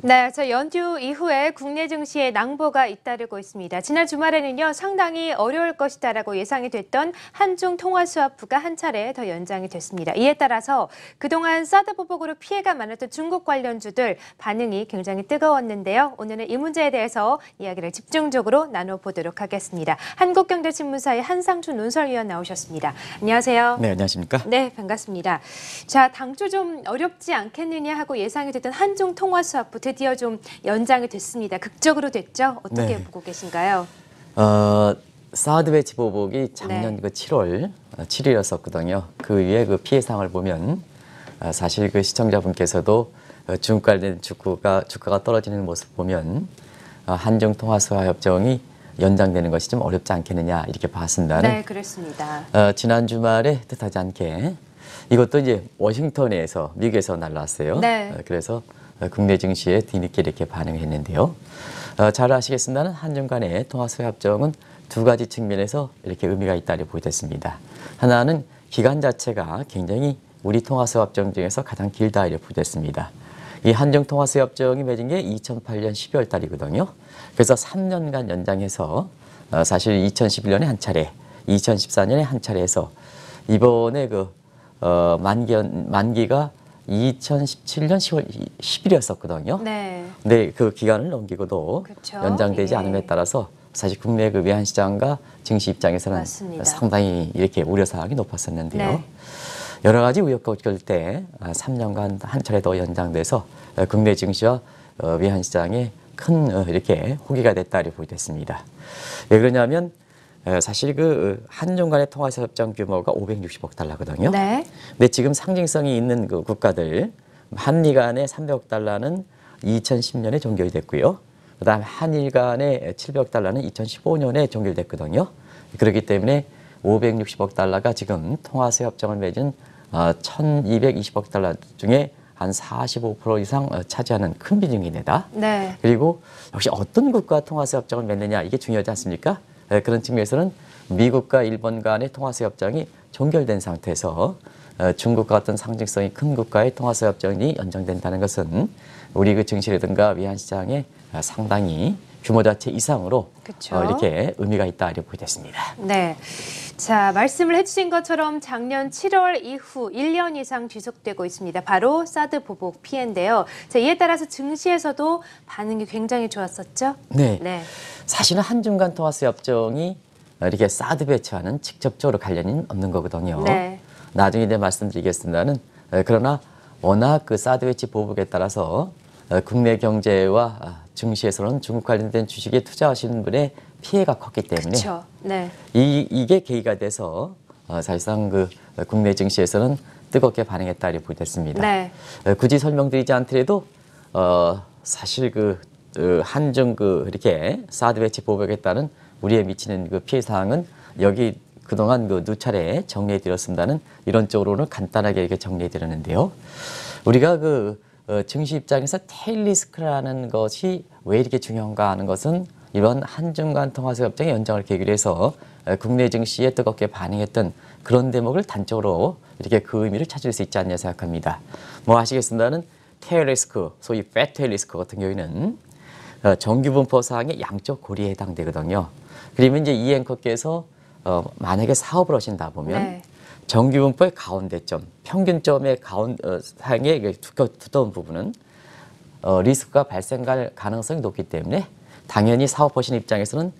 네, 저 연휴 이후에 국내 증시에 낭보가 잇따르고 있습니다. 지난 주말에는요, 상당히 어려울 것이다라고 예상이 됐던 한중 통화 스와프가 한 차례 더 연장이 됐습니다. 이에 따라서 그동안 사드 보복으로 피해가 많았던 중국 관련주들 반응이 굉장히 뜨거웠는데요. 오늘은 이 문제에 대해서 이야기를 집중적으로 나눠보도록 하겠습니다. 한국경제신문사의 한상준 논설위원 나오셨습니다. 안녕하세요. 네, 안녕하십니까? 네, 반갑습니다. 자, 당초 좀 어렵지 않겠느냐 하고 예상이 됐던 한중 통화 스와프 드디어 좀 연장이 됐습니다. 극적으로 됐죠? 어떻게 보고 계신가요? 사드 배치 보복이 작년 그 7월 7일이었었거든요. 그 위에 그 피해 사항을 보면 사실 그 시청자분께서도 중국 관련 주가가 떨어지는 모습 보면 한중 통화 스와프 협정이 연장되는 것이 좀 어렵지 않겠느냐 이렇게 봤습니다는. 네, 그렇습니다. 지난 주말에 뜻하지 않게 이것도 이제 워싱턴에서 미국에서 날라왔어요. 네. 그래서 국내 증시에 뒤늦게 이렇게 반응했는데요. 잘 아시겠습니다만 한중 간의 통화 스와프 협정은 두 가지 측면에서 이렇게 의미가 있다고 보여졌습니다. 하나는 기간 자체가 굉장히 우리 통화 스와프 협정 중에서 가장 길다 이렇게 보여졌습니다. 이 한중 통화 스와프 협정이 맺은 게 2008년 12월 달이거든요. 그래서 3년간 연장해서 사실 2011년에 한 차례, 2014년에 한 차례 해서 이번에 그 만기가 2017년 10월 10일이었었거든요. 네. 근데 그 기간을 넘기고도 그렇죠. 연장되지 예. 않음에 따라서 사실 국내 그 외환 시장과 증시 입장에서는 맞습니다. 상당히 이렇게 우려 사항이 높았었는데요. 네. 여러 가지 우여곡절 때 3년간 한 차례 더 연장돼서 국내 증시와 외환 시장에 큰 이렇게 호기가 됐다 이렇게 보여졌습니다. 왜 그러냐면 사실 그 한중 간의 통화 협정 규모가 560억 달러거든요. 네. 근데 지금 상징성이 있는 그 국가들 한미 간의 300억 달러는 2010년에 종결이 됐고요. 그다음에 한일 간의 700억 달러는 2015년에 종결됐거든요. 그렇기 때문에 560억 달러가 지금 통화 협정을 맺은 1,220억 달러 중에 한 45% 이상 차지하는 큰 비중이 되다. 네. 그리고 역시 어떤 국가 통화세 협정을 맺느냐 이게 중요하지 않습니까? 그런 측면에서는 미국과 일본 간의 통화세 협정이 종결된 상태에서 중국과 같은 상징성이 큰 국가의 통화세 협정이 연장된다는 것은 우리 그 증시라든가 외환 시장에 상당히 규모 자체 이상으로 그쵸. 이렇게 의미가 있다 이렇게 보여졌습니다. 네. 자, 말씀을 해주신 것처럼 작년 7월 이후 1년 이상 지속되고 있습니다. 바로 사드 보복 피해인데요. 자, 이에 따라서 증시에서도 반응이 굉장히 좋았었죠? 네. 네. 사실은 한중 간 통화세 협정이 이렇게 사드 배치와는 직접적으로 관련이 없는 거거든요. 네. 나중에 이제 말씀드리겠습니다는 그러나 워낙 그 사드 배치 보복에 따라서 국내 경제와 증시에서는 중국 관련된 주식에 투자하시는 분의 피해가 컸기 때문에 그렇죠. 네. 이게 계기가 돼서 사실상 그 국내 증시에서는 뜨겁게 반응했다 이렇게 보여졌습니다. 네. 굳이 설명드리지 않더라도 사실 그 한중 이렇게 사드 배치 보복에 따른 우리에 미치는 그 피해 사항은 여기 그동안 그 누차례 정리해드렸습니다는 이런 쪽으로는 간단하게 이렇게 정리해드렸는데요. 우리가 증시 입장에서 테일 리스크라는 것이 왜 이렇게 중요한가 하는 것은 이런 한중 간 통화세 협정의 연장을 계기로 해서 국내 증시에 뜨겁게 반응했던 그런 대목을 단적으로 이렇게 그 의미를 찾을 수 있지 않냐 생각합니다. 뭐 아시겠습니다는 테일 리스크, 소위 팻 테일 리스크 같은 경우에는 정규분포 사항의 양적 고리에 해당되거든요. 그러면 이제 이 앵커께서 만약에 사업을 하신다 보면 네. 정규분포의 가운데점, 평균점의 사항의 두터운 부분은 리스크가 발생할 가능성이 높기 때문에 당연히 사업하시는 입장에서는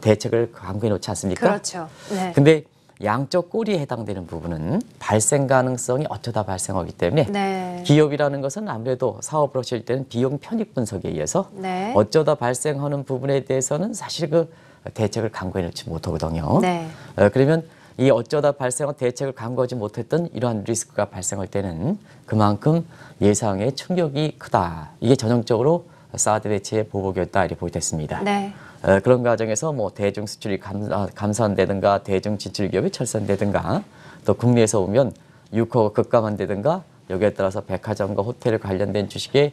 대책을 강구해 놓지 않습니까? 그렇죠. 네. 근데 양적 꼬리에 해당되는 부분은 발생 가능성이 어쩌다 발생하기 때문에 네. 기업이라는 것은 아무래도 사업을 하실 때는 비용 편익 분석에 의해서 네. 어쩌다 발생하는 부분에 대해서는 사실 그 대책을 강구해 놓지 못하거든요. 네. 그러면 이 어쩌다 발생한 대책을 강구하지 못했던 이러한 리스크가 발생할 때는 그만큼 예상의 충격이 크다. 이게 전형적으로 사드 배치의 보복이었다 이렇게 보여졌습니다. 네. 그런 과정에서 뭐 대중 수출이 감소한다든가 대중 진출 기업이 철선되든가 또 국내에서 오면 유가가 급감한다든가 여기에 따라서 백화점과 호텔 관련된 주식에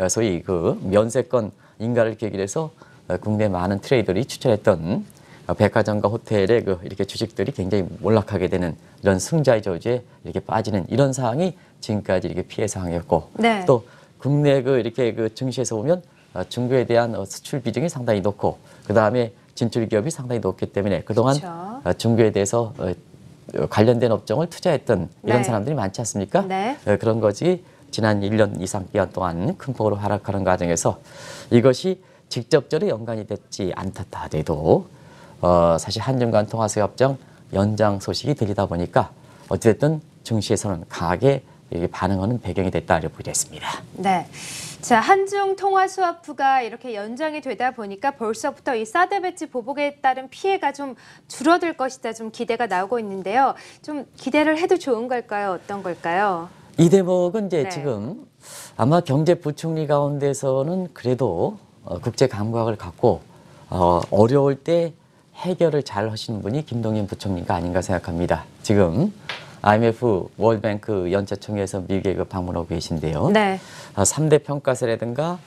소위 그 면세권 인가를 계기로 해서 국내 많은 트레이더들이 추천했던 백화점과 호텔의 이렇게 주식들이 굉장히 몰락하게 되는 이런 승자의 저주에 이렇게 빠지는 이런 상황이 지금까지 이렇게 피해 상황이었고 네. 또 국내 이렇게 증시에서 보면 중국에 대한 수출 비중이 상당히 높고 그 다음에 진출 기업이 상당히 높기 때문에 그동안 그렇죠. 중국에 대해서 관련된 업종을 투자했던 이런 네. 사람들이 많지 않습니까? 네. 그런 것이 지난 1년 이상 기간 동안 큰 폭으로 하락하는 과정에서 이것이 직접적으로 연관이 됐지 않다 하더라도 사실 한중 간 통화세 협정 연장 소식이 들리다 보니까 어찌됐든 증시에서는 강하게 반응하는 배경이 됐다고 보겠습니다. 네. 자, 한중 통화 스와프가 이렇게 연장이 되다 보니까 벌써부터 이 사드 배치 보복에 따른 피해가 좀 줄어들 것이다 좀 기대가 나오고 있는데요. 좀 기대를 해도 좋은 걸까요? 어떤 걸까요? 이 대목은 이제 네. 지금 아마 경제부총리 가운데서는 그래도 국제 감각을 갖고 어려울 때 해결을 잘 하시는 분이 김동연 부총리가 아닌가 생각합니다. 지금 IMF, 월드뱅크 연차총회에서 미국에 방문하고 계신데요. 네. 3대 평가사라든가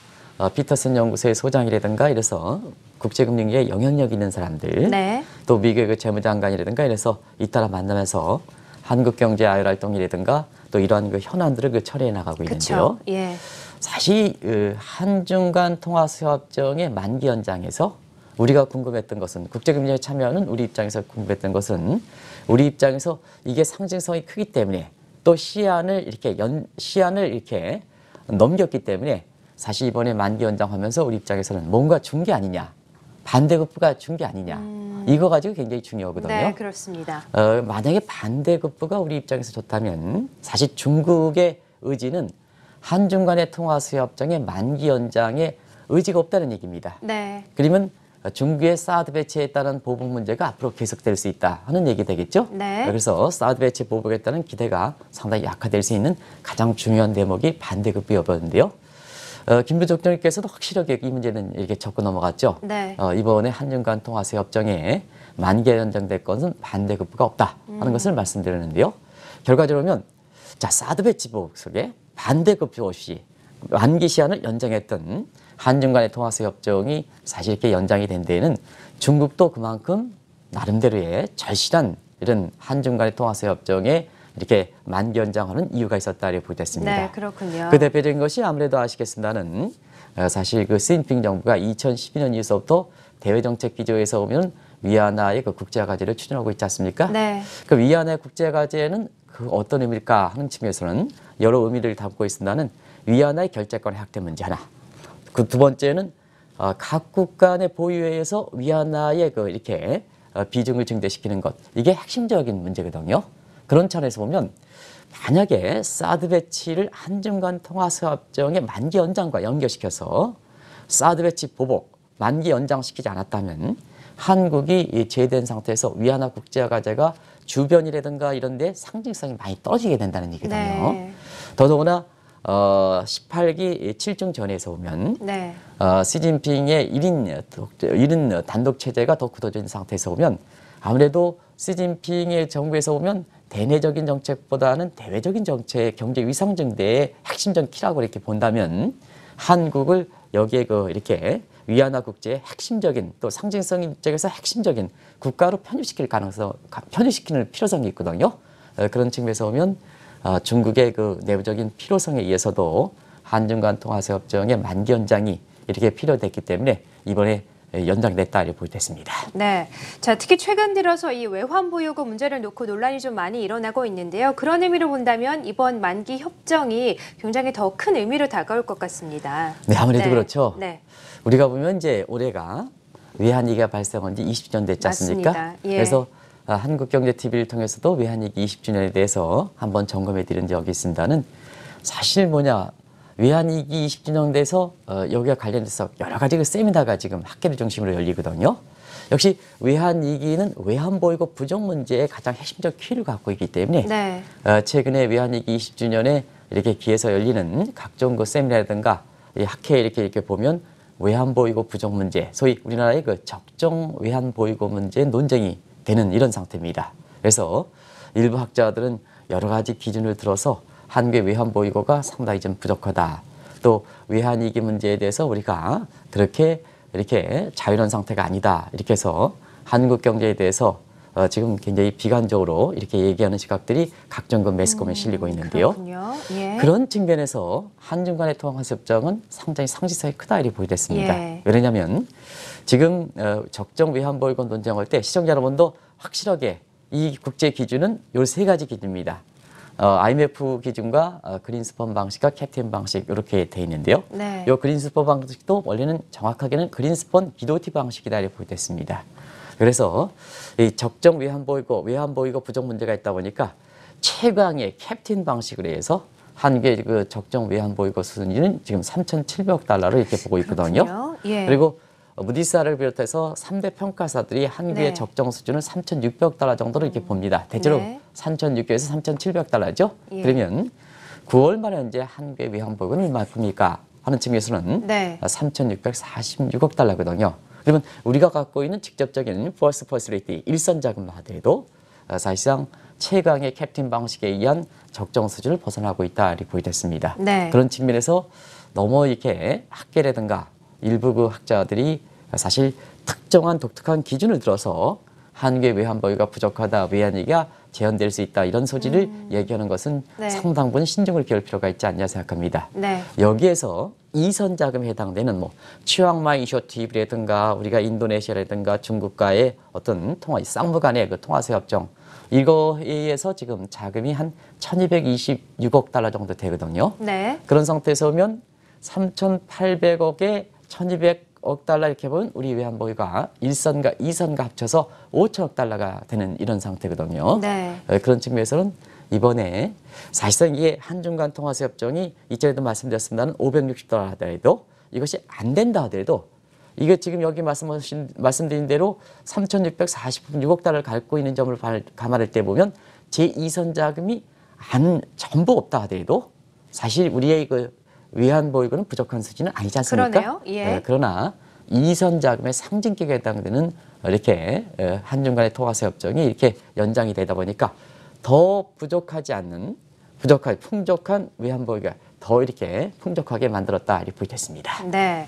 피터슨 연구소의 소장이라든가 이래서 국제금융계에 영향력 있는 사람들 네. 또 미국의 재무장관이라든가 이래서 잇따라 만나면서 한국경제 IR 활동이라든가 또 이러한 현안들을 처리해 나가고 있는데요. 그렇죠. 예. 사실 한중 간 통화수협정의 만기 연장에서 우리가 궁금했던 것은 국제금융에 참여하는 우리 입장에서 궁금했던 것은 우리 입장에서 이게 상징성이 크기 때문에 또 시한을 이렇게 넘겼기 때문에 사실 이번에 만기 연장하면서 우리 입장에서는 뭔가 준 게 아니냐, 반대급부가 준 게 아니냐 이거 가지고 굉장히 중요하거든요. 네, 그렇습니다. 만약에 반대급부가 우리 입장에서 좋다면 사실 중국의 의지는 한중 간의 통화수협정의 만기 연장에 의지가 없다는 얘기입니다. 네. 그러면 중국의 사드 배치에 따른 보복 문제가 앞으로 계속될 수 있다 하는 얘기 되겠죠. 네. 그래서 사드 배치 보복에 따른 기대가 상당히 약화될 수 있는 가장 중요한 대목이 반대급부 여부인데요. 김 부총리께서도 확실하게 이 문제는 이렇게 짚고 넘어갔죠. 네. 이번에 한중 간 통화세 협정에 만기 연장될 것은 반대급부가 없다 하는 것을 말씀드렸는데요. 결과적으로 보면 자 사드 배치 보복 속에 반대급부 없이 만기 시한을 연장했던 한중 간의 통화세 협정이 사실 이렇게 연장이 된 데에는 중국도 그만큼 나름대로의 절실한 이런 한중 간의 통화세 협정에 이렇게 만기 연장하는 이유가 있었다고 보겠습니다. 네, 그렇군요. 그 대표적인 것이 아무래도 아시겠습니다는 사실 시진핑 정부가 2012년 이후부터 대외정책 기조에서 보면 위안화의 국제화 과제를 추진하고 있지 않습니까? 네. 그 위안화의 국제화 과제는 어떤 의미일까 하는 측면에서는 여러 의미를 담고 있습니다는 위안화의 결제권 확대 문제 하나. 그 두 번째는 각국 간의 보유에서 위안화의 이렇게 비중을 증대시키는 것. 이게 핵심적인 문제거든요. 그런 차원에서 보면 만약에 사드 배치를 한중 간 통화수협정의 만기 연장과 연결시켜서 사드 배치 보복, 만기 연장시키지 않았다면 한국이 제외된 상태에서 위안화 국제화 과제가 주변이라든가 이런 데 상징성이 많이 떨어지게 된다는 얘기거든요. 네. 더더구나 18기 7중 전에서 보면 네. 시진핑의 1인 단독 체제가 더 굳어진 상태에서 보면 아무래도 시진핑의 정부에서 보면 대내적인 정책보다는 대외적인 정책, 경제 위상 증대의 핵심적 키라고 이렇게 본다면 한국을 여기에 이렇게 위안화 국제의 핵심적인 또 상징성 입장에서 핵심적인 국가로 편입시키는 필요성이 있거든요. 그런 측면에서 보면 중국의 내부적인 필요성에 의해서도 한중 간 통화세 협정의 만기 연장이 이렇게 필요됐기 때문에 이번에 연장됐다 이렇게 보겠습니다. 네. 자, 특히 최근 들어서 이 외환 보유고 문제를 놓고 논란이 좀 많이 일어나고 있는데요. 그런 의미로 본다면 이번 만기 협정이 굉장히 더 큰 의미로 다가올 것 같습니다. 네, 아무래도 네. 그렇죠. 네. 우리가 보면 이제 올해가 외환위기가 발생한 지 20년 됐지 않습니까? 맞습니다. 예. 그래서 한국경제TV를 통해서도 외환위기 20주년에 대해서 한번 점검해 드린 적이 있습니다는 사실 외환위기 20주년 돼서 여기와 관련해서 여러 가지 세미나가 지금 학계를 중심으로 열리거든요. 역시 외환위기는 외환보유고 부족 문제의 가장 핵심적 키를 갖고 있기 때문에 네. 최근에 외환위기 20주년에 이렇게 기해서 열리는 각종 세미나라든가 학회에 이렇게 보면 외환보유고 부족 문제, 소위 우리나라의 적정 외환보유고 문제 논쟁이 되는 이런 상태입니다. 그래서 일부 학자들은 여러 가지 기준을 들어서 한국의 외환보유고가 상당히 좀 부족하다. 또 외환위기 문제에 대해서 우리가 그렇게 이렇게 자유로운 상태가 아니다. 이렇게 해서 한국 경제에 대해서 지금 굉장히 비관적으로 이렇게 얘기하는 시각들이 각종 그 매스컴에 실리고 있는데요. 그렇군요. 예. 그런 측면에서 한중 간의 통화협정은 상당히 상징성이 크다 이렇게 보여졌습니다. 예. 왜냐하면 지금 적정 외환보유고 논쟁할 때 시청자 여러분도 확실하게 이 국제 기준은 요 세 가지 기준입니다. IMF 기준과 그린스펀 방식과 캡틴 방식 이렇게 돼 있는데요. 네. 이 그린스펀 방식도 원래는 정확하게는 그린스펀 BOT 방식이다 이렇게 보여졌습니다. 그래서 이 적정 외환보유고 부족 문제가 있다 보니까 최강의 캡틴 방식으로 해서 한국의 그 적정 외환보유고 수준은 지금 3,700억 달러로 이렇게 보고 있거든요. 그렇군요. 예. 그리고 무디스를 비롯해서 3대 평가사들이 한국의 네. 적정 수준을 3,600억 달러 정도로 이렇게 봅니다. 대체로 네. 3,600에서 3,700억 달러죠. 예. 그러면 9월 말에 현재 한국의 외환보유고는 얼마큼일까 하는 측면에서는 네. 3,646억 달러거든요. 그러면 우리가 갖고 있는 직접적인 퍼스트 퍼실리티 일선 자금만 하더라도 사실상 최강의 캡틴 방식에 의한 적정 수준을 벗어나고 있다 이렇게 보여졌습니다. 네. 그런 측면에서 너무 이렇게 학계라든가 일부 그 학자들이 사실 특정한 독특한 기준을 들어서 한국의 외환보유가 부족하다, 외환위기가 재현될 수 있다 이런 소지를 얘기하는 것은 네. 상당 부분 신중을 기울 필요가 있지 않냐 생각합니다. 네. 여기에서 이선 자금에 해당되는 뭐 치앙마이 이니셔티브라든가 우리가 인도네시아라든가 중국과의 어떤 통화, 쌍무 간의 그 통화세 협정 이거에 의해서 지금 자금이 한 1,226억 달러 정도 되거든요. 네. 그런 상태에서 보면 3,800억에 1,200억 달러 이렇게 보면 우리 외환보유가 1선과 2선과 합쳐서 5천억 달러가 되는 이런 상태거든요. 네. 그런 측면에서는 이번에 사실상 이게 한중 간 통화세 협정이 이전에도 말씀드렸습니다는 560달러 하더라도 이것이 안 된다 하더라도 이게 지금 여기 말씀드린 대로 3,646억 달러를 갖고 있는 점을 감안할 때 보면 제2선 자금이 전부 없다 하더라도 사실 우리의 그 외환보유고는 부족한 수준은 아니지 않습니까? 그러네요. 예. 그러나 2선 자금의 상징격에 해당되는 이렇게 한중 간의 통화세 협정이 이렇게 연장이 되다 보니까 더 풍족한 외환보유가 더 이렇게 풍족하게 만들었다 이렇게 보여졌습니다. 네.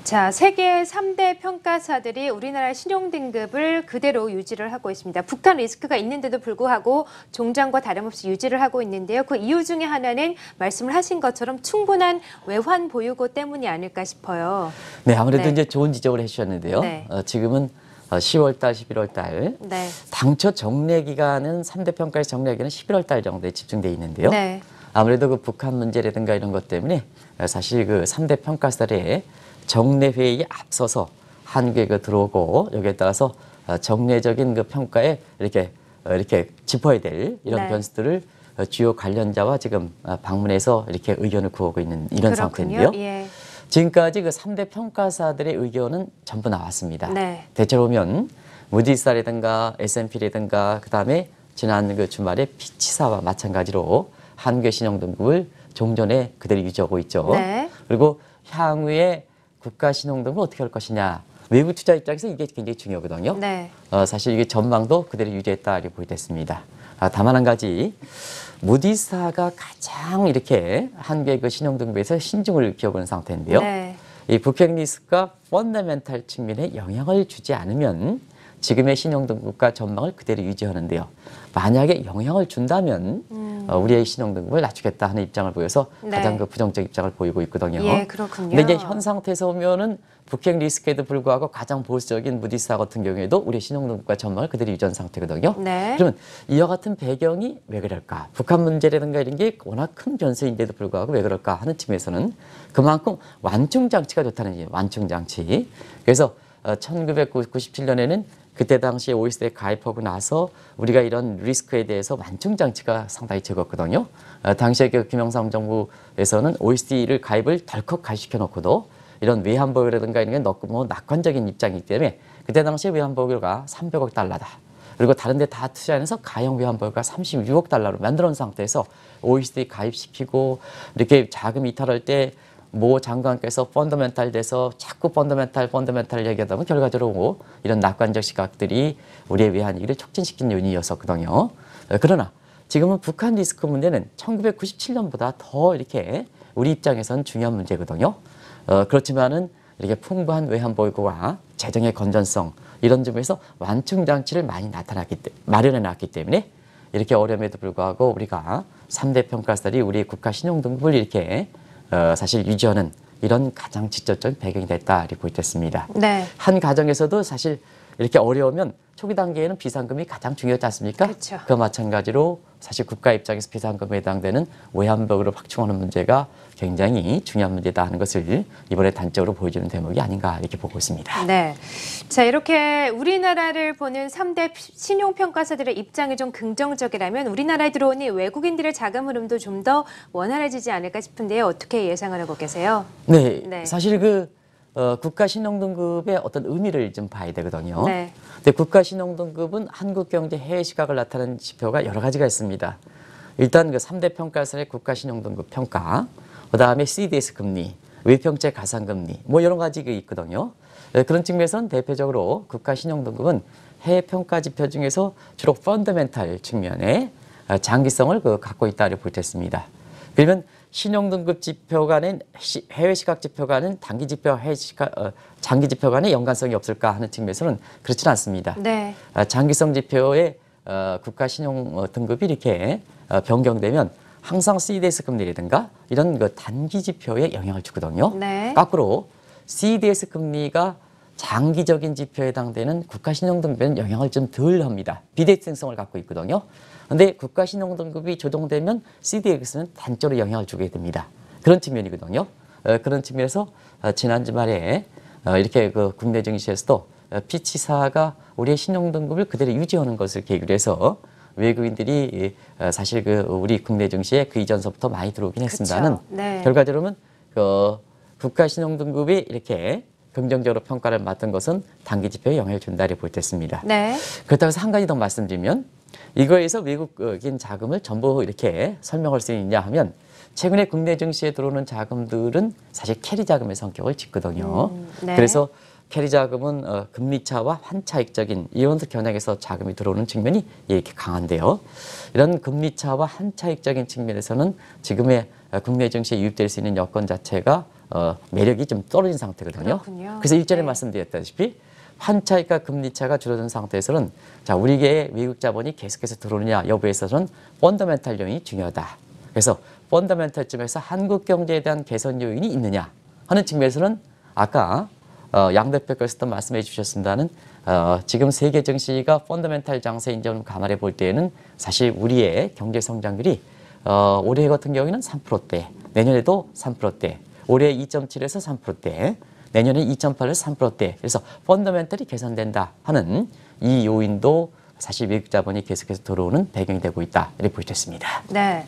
자, 세계 3대 평가사들이 우리나라의 신용 등급을 그대로 유지를 하고 있습니다. 북한 리스크가 있는데도 불구하고 종전과 다름없이 유지를 하고 있는데요. 그 이유 중에 하나는 말씀을 하신 것처럼 충분한 외환 보유고 때문이 아닐까 싶어요. 네, 아무래도 네. 이제 좋은 지적을 해주셨는데요. 네. 지금은 10월 달, 11월 달 네. 당초 정례 기간은 3대 평가의 정례 기간은 11월 달 정도에 집중돼 있는데요. 네. 아무래도 그 북한 문제라든가 이런 것 때문에 사실 그 3대 평가사의 정례 회의에 앞서서 한국에 들어오고 여기에 따라서 정례적인 그 평가에 이렇게 짚어야 될 이런 네. 변수들을 주요 관련자와 지금 방문해서 이렇게 의견을 구하고 있는 이런 그렇군요. 상태인데요. 예. 지금까지 그 3대 평가사들의 의견은 전부 나왔습니다. 네. 대체로 보면 무디스라든가 S&P라든가 그다음에 지난 그 주말에 피치사와 마찬가지로 한국의 신용등급을 종전에 그대로 유지하고 있죠. 네. 그리고 향후에 국가 신용등급을 어떻게 할 것이냐. 외부 투자 입장에서 이게 굉장히 중요하거든요. 네. 사실 이게 전망도 그대로 유지했다 이렇게 보여졌습니다. 다만 한 가지 무디스가 가장 이렇게 한국의 그 신용등급에서 신중을 기울이는 상태인데요. 네. 이 북핵 리스크가 펀더멘탈 측면에 영향을 주지 않으면 지금의 신용등급과 전망을 그대로 유지하는데요. 만약에 영향을 준다면 우리의 신용등급을 낮추겠다 하는 입장을 보여서 네. 가장 그 부정적 입장을 보이고 있거든요. 예, 그렇군요. 근데 이제 현 상태에서 보면은 북핵 리스크에도 불구하고 가장 보수적인 무디스 같은 경우에도 우리 신용등급과 전망을 그대로 유지한 상태거든요. 네. 그러면 이와 같은 배경이 왜 그럴까? 북한 문제라든가 이런 게 워낙 큰 변수인데도 불구하고 왜 그럴까 하는 측면에서는 그만큼 완충 장치가 좋다는 얘기예요. 완충 장치. 그래서 1997년에는 그때 당시에 OECD에 가입하고 나서 우리가 이런 리스크에 대해서 완충 장치가 상당히 적었거든요. 당시에 그 김영삼 정부에서는 OECD를 가입을 덜컥 가입시켜 놓고도 이런 외환보유라든가 이런 게 너무 낙관적인 입장이기 때문에 그때 당시에 외환보유가 300억 달러다. 그리고 다른 데 다 투자해서 가용 외환보유가 36억 달러로 만들어 놓은 상태에서 OECD 가입시키고 이렇게 자금 이탈할 때 모 장관께서 펀더멘탈 돼서 자꾸 펀더멘탈 얘기하다 보면 결과적으로 이런 낙관적 시각들이 우리의 외환위기를 촉진시킨 요인이었었거든요. 그러나 지금은 북한 리스크 문제는 1997년보다 더 이렇게 우리 입장에서는 중요한 문제거든요. 그렇지만은 이렇게 풍부한 외환 보유고와 재정의 건전성 이런 점에서 완충 장치를 많이 마련해 놨기 때문에 이렇게 어려움에도 불구하고 우리가 3대 평가설이 우리 국가 신용 등급을 이렇게 사실 유지하는 이런 가장 직접적인 배경이 됐다 이렇게 보겠습니다. 네. 한 가정에서도 사실 이렇게 어려우면 초기 단계에는 비상금이 가장 중요하지 않습니까? 그렇죠. 그와 마찬가지로 사실 국가 입장에서 비상금에 해당되는 외환보유를 확충하는 문제가 굉장히 중요한 문제다 하는 것을 이번에 단적으로 보여주는 대목이 아닌가 이렇게 보고 있습니다. 네. 자, 이렇게 우리나라를 보는 3대 신용평가사들의 입장이 좀 긍정적이라면 우리나라에 들어오는 외국인들의 자금 흐름도 좀 더 원활해지지 않을까 싶은데요. 어떻게 예상을 하고 계세요? 네, 네. 사실 국가 신용등급의 어떤 의미를 좀 봐야 되거든요. 네. 근데 국가 신용등급은 한국 경제 해외 시각을 나타내는 지표가 여러 가지가 있습니다. 일단 그 3대 평가설의 국가 신용등급 평가, 그다음에 CDS 금리, 외평채 가상금리 뭐 여러 가지가 있거든요. 그런 측면에서는 대표적으로 국가 신용등급은 해외 평가 지표 중에서 주로 펀더멘탈 측면에 장기성을 갖고 있다고 볼 수 있습니다. 그러면 신용등급 지표 간의 해외 시각 지표 간은 단기 지표, 장기 지표 간의 연관성이 없을까 하는 측면에서는 그렇지는 않습니다. 네. 장기성 지표의 국가 신용 등급이 이렇게 변경되면 항상 CDS 금리라든가 이런 단기 지표에 영향을 주거든요. 네. 거꾸로 CDS 금리가 장기적인 지표에 해당되는 국가 신용 등급에는 영향을 좀 덜 합니다. 비대칭성을 갖고 있거든요. 그런데 국가 신용 등급이 조정되면 CDX는 단적으로 영향을 주게 됩니다. 그런 측면이거든요. 그런 측면에서 지난 주말에 이렇게 국내 증시에서도 피치사가 우리의 신용 등급을 그대로 유지하는 것을 계기로 해서 외국인들이 사실 우리 국내 증시에 그 이전서부터 많이 들어오긴 했습니다는 네. 결과적으로는 국가 신용 등급이 이렇게 긍정적으로 평가를 받던 것은 단기 지표에 영향을 준다고 볼 때 있습니다. 네. 그렇다고 해서 한 가지 더 말씀드리면 이거에서 외국인 자금을 전부 이렇게 설명할 수 있냐 하면 최근에 국내 증시에 들어오는 자금들은 사실 캐리 자금의 성격을 짙거든요. 네. 그래서 캐리 자금은 금리차와 환차익적인 이런 겨냥해서 자금이 들어오는 측면이 이렇게 강한데요. 이런 금리차와 환차익적인 측면에서는 지금의 국내 증시에 유입될 수 있는 여건 자체가 매력이 좀 떨어진 상태거든요. 그렇군요. 그래서 일전에 네. 말씀드렸다시피 환차익과 금리차가 줄어든 상태에서는 자 우리에게 외국 자본이 계속해서 들어오느냐 여부에 있어서는 펀더멘탈 요인이 중요하다. 그래서 펀더멘탈쯤에서 한국 경제에 대한 개선 요인이 있느냐 하는 측면에서는 아까 양 대표께서도 말씀해 주셨습니다는 지금 세계 증시가 펀더멘탈 장세인 점을 감안해 볼 때에는 사실 우리의 경제 성장률이 올해 같은 경우에는 3%대, 내년에도 3%대, 올해 2.7에서 3%대, 내년에 2.8에서 3%대. 그래서 펀더멘털이 개선된다 하는 이 요인도 사실 외국 자본이 계속해서 들어오는 배경이 되고 있다 이렇게 볼 수 있습니다. 네.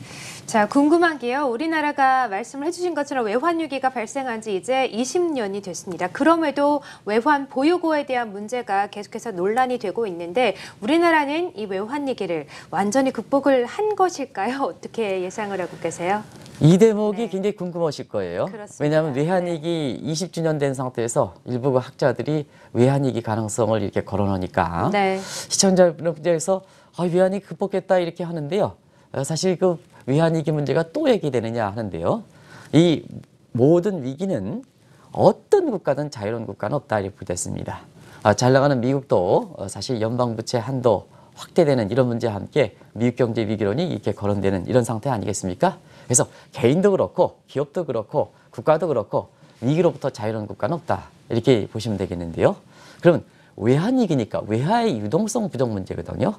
자, 궁금한 게요. 우리나라가 말씀을 해주신 것처럼 외환 위기가 발생한 지 이제 20년이 됐습니다. 그럼에도 외환 보유고에 대한 문제가 계속해서 논란이 되고 있는데 우리나라는 이 외환 위기를 완전히 극복을 한 것일까요? 어떻게 예상을 하고 계세요? 이 대목이 네. 굉장히 궁금하실 거예요. 그렇습니다. 왜냐하면 외환위기 20주년 된 상태에서 일부 학자들이 외환위기 가능성을 이렇게 거론하니까 네. 시청자 여러분들께서 외환위기 극복했다 이렇게 하는데요. 사실 외환위기 문제가 또 얘기되느냐 하는데요. 이 모든 위기는 어떤 국가든 자유로운 국가는 없다 이렇게 보겠습니다. 잘 나가는 미국도 사실 연방부채 한도 확대되는 이런 문제와 함께 미국 경제 위기론이 이렇게 거론되는 이런 상태 아니겠습니까? 그래서 개인도 그렇고 기업도 그렇고 국가도 그렇고 위기로부터 자유로운 국가는 없다 이렇게 보시면 되겠는데요. 그러면 외환위기니까 외화의 유동성 부족 문제거든요.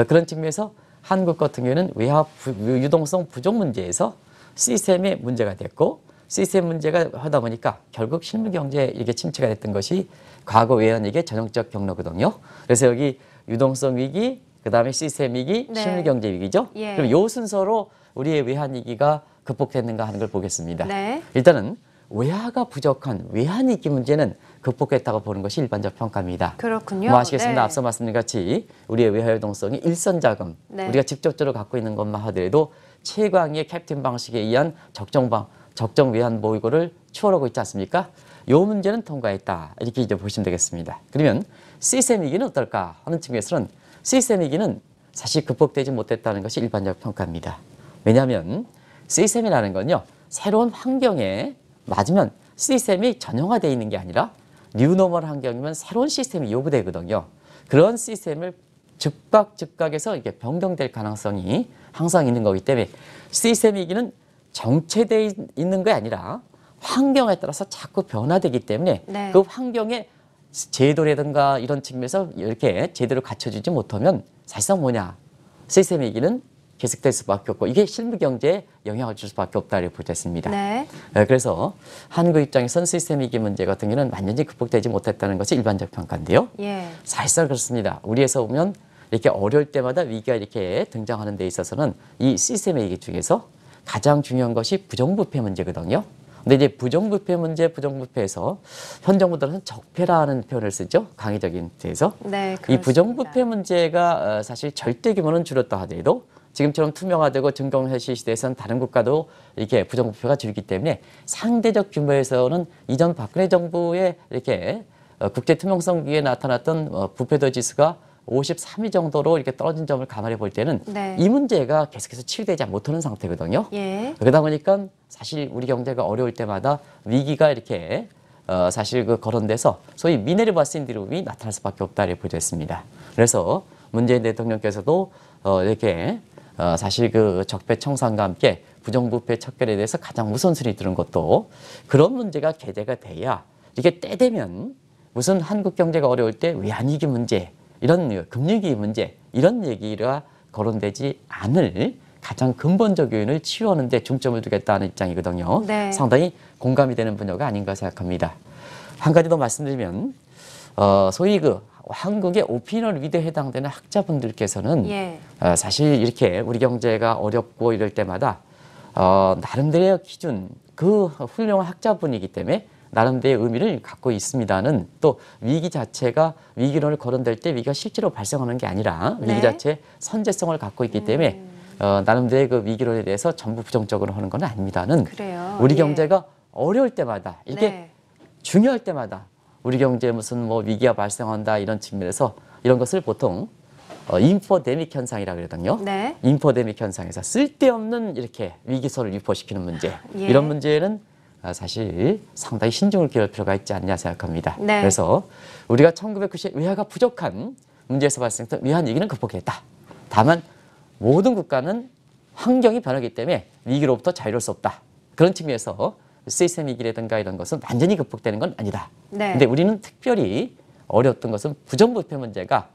그런 측면에서 한국 같은 경우에는 외화 유동성 부족 문제에서 시스템의 문제가 됐고 시스템 문제가 하다 보니까 결국 실물 경제에 이렇게 침체가 됐던 것이 과거 외환위기의 전형적 경로거든요. 그래서 여기 유동성 위기, 그다음에 시스템 위기, 네. 실물 경제 위기죠. 예. 그럼 요 순서로 우리의 외환위기가 극복됐는가 하는 걸 보겠습니다. 네. 일단은 외화가 부족한 외환위기 문제는 극복했다고 보는 것이 일반적 평가입니다. 그렇군요. 뭐 아시겠습니다. 네. 앞서 말씀드린 같이 우리의 외화 유동성이 일선 자금, 네. 우리가 직접적으로 갖고 있는 것만 하더라도 최광의 캡틴 방식에 의한 적정 외환 보유고를 추월하고 있지 않습니까? 요 문제는 통과했다. 이렇게 이제 보시면 되겠습니다. 그러면 시스템 위기는 어떨까 하는 측면에서는 시스템 위기는 사실 극복되지 못했다는 것이 일반적 평가입니다. 왜냐하면 시스템이라는 건요. 새로운 환경에 맞으면 시스템이 전형화되어 있는 게 아니라 뉴노멀 환경이면 새로운 시스템이 요구되거든요. 그런 시스템을 즉각에서 이게 변경될 가능성이 항상 있는 거기 때문에 시스템 위기는 정체되어 있는 게 아니라 환경에 따라서 자꾸 변화되기 때문에 네. 그 환경의 제도라든가 이런 측면에서 이렇게 제대로 갖춰주지 못하면 사실상 뭐냐, 시스템 위기는 계속될 수밖에 없고 이게 실무 경제에 영향을 줄 수밖에 없다고 보겠습니다. 네. 그래서 한국 입장에서는 시스템 위기 문제 같은 경우는 완전히 극복되지 못했다는 것이 일반적 평가인데요. 예. 사실상 그렇습니다. 우리에서 보면 이렇게 어려울 때마다 위기가 이렇게 등장하는 데 있어서는 이 시스템 위기 중에서 가장 중요한 것이 부정부패 문제거든요. 근데 이제 부정부패에서 현 정부들은 적폐라는 표현을 쓰죠. 강의적인 데에서. 네, 이 그렇습니다. 부정부패 문제가 사실 절대 규모는 줄었다 하더라도 지금처럼 투명화되고 증권회시 시대에서는 다른 국가도 이렇게 부정부패가 줄기 때문에 상대적 규모에서는 이전 박근혜 정부의 이렇게 국제 투명성 위에 나타났던 부패도 지수가 53위 정도로 이렇게 떨어진 점을 감안해 볼 때는 네. 이 문제가 계속해서 치유되지 못하는 상태거든요. 예. 그러다 보니까 사실 우리 경제가 어려울 때마다 위기가 이렇게 사실 그 거론돼서 소위 미네르바 신드롬이 나타날 수밖에 없다고 보여졌습니다. 그래서 문재인 대통령께서도 이렇게 사실 그 적폐 청산과 함께 부정부패 척결에 대해서 가장 우선순위 두는 것도 그런 문제가 개재가 돼야 이게 때 되면 무슨 한국 경제가 어려울 때 외환위기 문제 이런 금융위기 문제 이런 얘기가 거론되지 않을 가장 근본적 요인을 치유하는 데 중점을 두겠다는 입장이거든요. 네. 상당히 공감이 되는 분야가 아닌가 생각합니다. 한 가지 더 말씀드리면 소위 그 한국의 오피니언 리더에 해당되는 학자분들께서는 예. 사실 이렇게 우리 경제가 어렵고 이럴 때마다 나름대로의 기준 그 훌륭한 학자분이기 때문에 나름대로의 의미를 갖고 있습니다는 또 위기 자체가 위기론을 거론될 때 위기가 실제로 발생하는 게 아니라 네. 위기 자체의 선제성을 갖고 있기 때문에 나름대로의 그 위기론에 대해서 전부 부정적으로 하는 건 아닙니다는 그래요. 우리 예. 경제가 어려울 때마다 이게 네. 중요할 때마다 우리 경제에 무슨 뭐 위기가 발생한다 이런 측면에서 이런 것을 보통 인포데믹 현상이라고 그러거든요. 네. 인포데믹 현상에서 쓸데없는 이렇게 위기설을 유포시키는 문제 예. 이런 문제는 사실 상당히 신중을 기할 필요가 있지 않냐 생각합니다. 네. 그래서 우리가 1990 외화가 부족한 문제에서 발생했던 외환 위기는 극복했다. 다만 모든 국가는 환경이 변하기 때문에 위기로부터 자유로울 수 없다. 그런 측면에서 시스템 위기라든가 이런 것은 완전히 극복되는 건 아니다. 네. 근데 우리는 특별히 어려웠던 것은 부정부패 문제가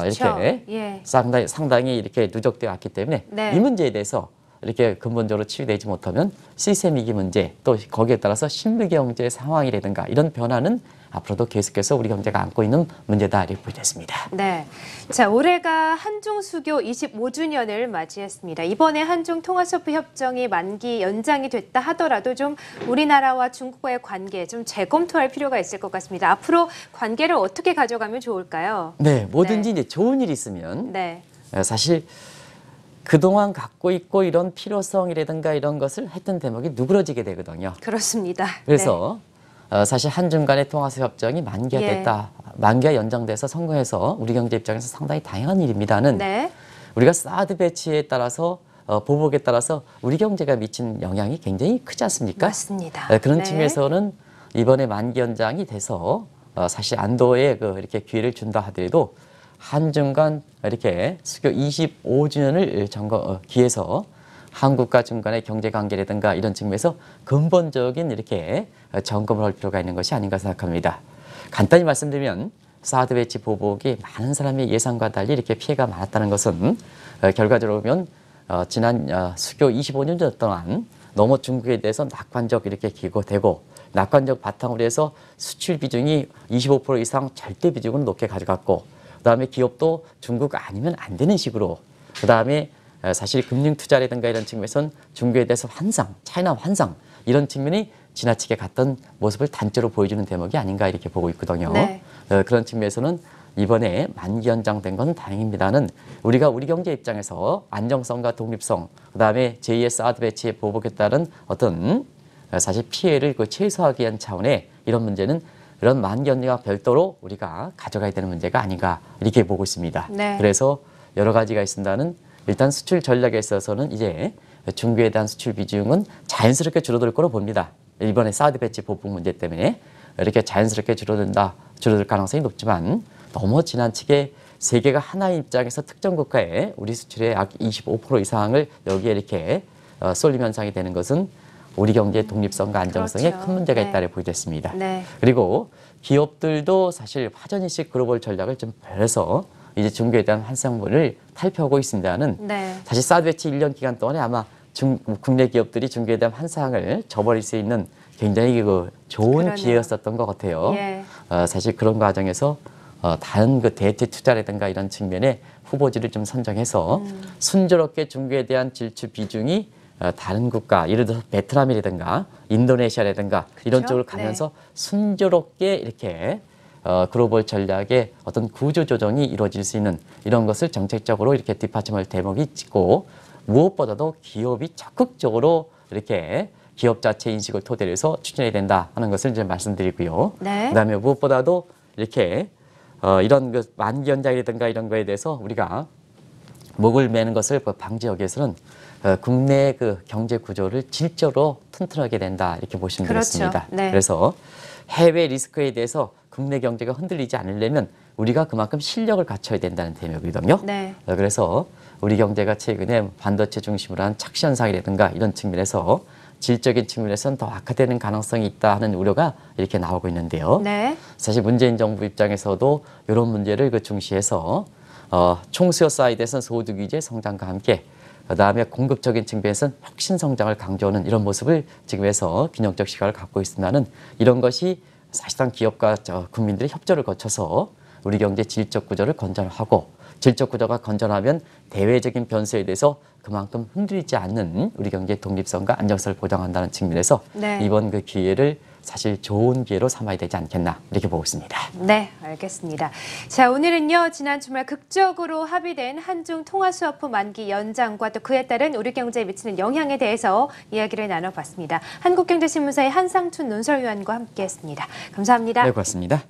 이렇게 예. 상당히 이렇게 누적되어 왔기 때문에 네. 이 문제에 대해서 이렇게 근본적으로 치유되지 못하면 시스템 위기 문제 또 거기에 따라서 실무 경제 상황이라든가 이런 변화는 앞으로도 계속해서 우리 경제가 안고 있는 문제다 이렇게 보여졌습니다. 네. 자, 올해가 한중 수교 25주년을 맞이했습니다. 이번에 한중 통화서부 협정이 만기 연장이 됐다 하더라도 좀 우리나라와 중국과의 관계 좀 재검토할 필요가 있을 것 같습니다. 앞으로 관계를 어떻게 가져가면 좋을까요? 네, 뭐든지 네. 이제 좋은 일이 있으면 네. 사실 그동안 갖고 있고 이런 필요성이라든가 이런 것을 했던 대목이 누그러지게 되거든요. 그렇습니다. 그래서 사실 한중 간의 통화서 협정이 만기가 예. 됐다. 만기가 연장돼서 성공해서 우리 경제 입장에서 상당히 다양한 일입니다는 네. 우리가 사드 배치에 따라서 보복에 따라서 우리 경제가 미친 영향이 굉장히 크지 않습니까? 맞습니다. 그런 네. 측면에서는 이번에 만기 연장이 돼서 사실 안도에 이렇게 기회를 준다 하더라도 한중 간 이렇게 수교 25주년을 기해서 한국과 중 간의 경제 관계라든가 이런 측면에서 근본적인 이렇게 점검을 할 필요가 있는 것이 아닌가 생각합니다. 간단히 말씀드리면 사드 배치 보복이 많은 사람의 예상과 달리 이렇게 피해가 많았다는 것은 결과적으로 보면 지난 수교 25년 동안 너무 중국에 대해서 낙관적 이렇게 기고되고 낙관적 바탕으로 해서 수출 비중이 25% 이상 절대 비중은 높게 가져갔고 그다음에 기업도 중국 아니면 안 되는 식으로 그다음에 사실 금융 투자라든가 이런 측면에서는 중국에 대해서 차이나 환상 이런 측면이 지나치게 갔던 모습을 단적으로 보여주는 대목이 아닌가 이렇게 보고 있거든요. 네. 그런 측면에서는 이번에 만기 연장된 건 다행입니다는 우리가 우리 경제 입장에서 안정성과 독립성 그다음에 제2의 사드 배치에 보복에 따른 어떤 사실 피해를 최소화하기 위한 차원의 이런 문제는 이런 만기 연장과 별도로 우리가 가져가야 되는 문제가 아닌가 이렇게 보고 있습니다. 네. 그래서 여러 가지가 있습니다는 일단 수출 전략에 있어서는 이제 중국에 대한 수출 비중은 자연스럽게 줄어들 거로 봅니다. 이번에 사드 배치 보복 문제 때문에 이렇게 자연스럽게 줄어들 가능성이 높지만 너무 지나치게 세계가 하나의 입장에서 특정 국가에 우리 수출의 약 25% 이상을 여기에 이렇게 쏠림 현상이 되는 것은 우리 경제의 독립성과 안정성에 그렇죠. 큰 문제가 네. 있다고 보여졌습니다. 네. 그리고 기업들도 사실 화전인식 글로벌 전략을 좀 펼쳐서 이제 중국에 대한 환상문을 탈피하고 있습니다는 네. 사실 사드 배치 1년 기간 동안에 아마 국내 기업들이 중국에 대한 환상을 저버릴 수 있는 굉장히 좋은 그러네요. 기회였었던 것 같아요. 예. 사실 그런 과정에서 다른 대체 투자라든가 이런 측면에 후보지를 좀 선정해서 순조롭게 중국에 대한 질주 비중이 다른 국가, 예를 들어서 베트남이라든가 인도네시아라든가 이런 그렇죠? 쪽으로 가면서 순조롭게 이렇게 글로벌 전략의 어떤 구조 조정이 이루어질 수 있는 이런 것을 정책적으로 이렇게 뒷받침을 대목이 찍고 무엇보다도 기업이 적극적으로 이렇게 기업 자체 인식을 토대로 해서 추진해야 된다 하는 것을 이제 말씀드리고요. 네. 그다음에 무엇보다도 이렇게 이런 그 만기 연장이라든가 이런 거에 대해서 우리가 목을 매는 것을 방지하기 위해서는 국내 그 경제 구조를 질적으로 튼튼하게 된다 이렇게 보시면 그렇죠. 되겠습니다. 네. 그래서 해외 리스크에 대해서 국내 경제가 흔들리지 않으려면 우리가 그만큼 실력을 갖춰야 된다는 대목이거든요. 네. 그래서 우리 경제가 최근에 반도체 중심으로 한 착시 현상이라든가 이런 측면에서 질적인 측면에서는 더 악화되는 가능성이 있다 하는 우려가 이렇게 나오고 있는데요. 네. 사실 문재인 정부 입장에서도 이런 문제를 중시해서 총수요 사이드에서는 소득 위주의 성장과 함께 그다음에 공급적인 측면에서는 혁신 성장을 강조하는 이런 모습을 지금에서 균형적 시각을 갖고 있으나는 이런 것이 사실상 기업과 국민들의 협조를 거쳐서 우리 경제 질적 구조를 건전하고 질적 구조가 건전하면 대외적인 변수에 대해서 그만큼 흔들리지 않는 우리 경제의 독립성과 안정성을 보장한다는 측면에서 네. 이번 그 기회를 사실 좋은 기회로 삼아야 되지 않겠나 이렇게 보고 있습니다. 네, 알겠습니다. 자, 오늘은요, 지난 주말 극적으로 합의된 한중 통화수화프 만기 연장과 또 그에 따른 우리 경제에 미치는 영향에 대해서 이야기를 나눠봤습니다. 한국경제신문사의 한상춘 논설위원과 함께했습니다. 감사합니다. 네, 고맙습니다.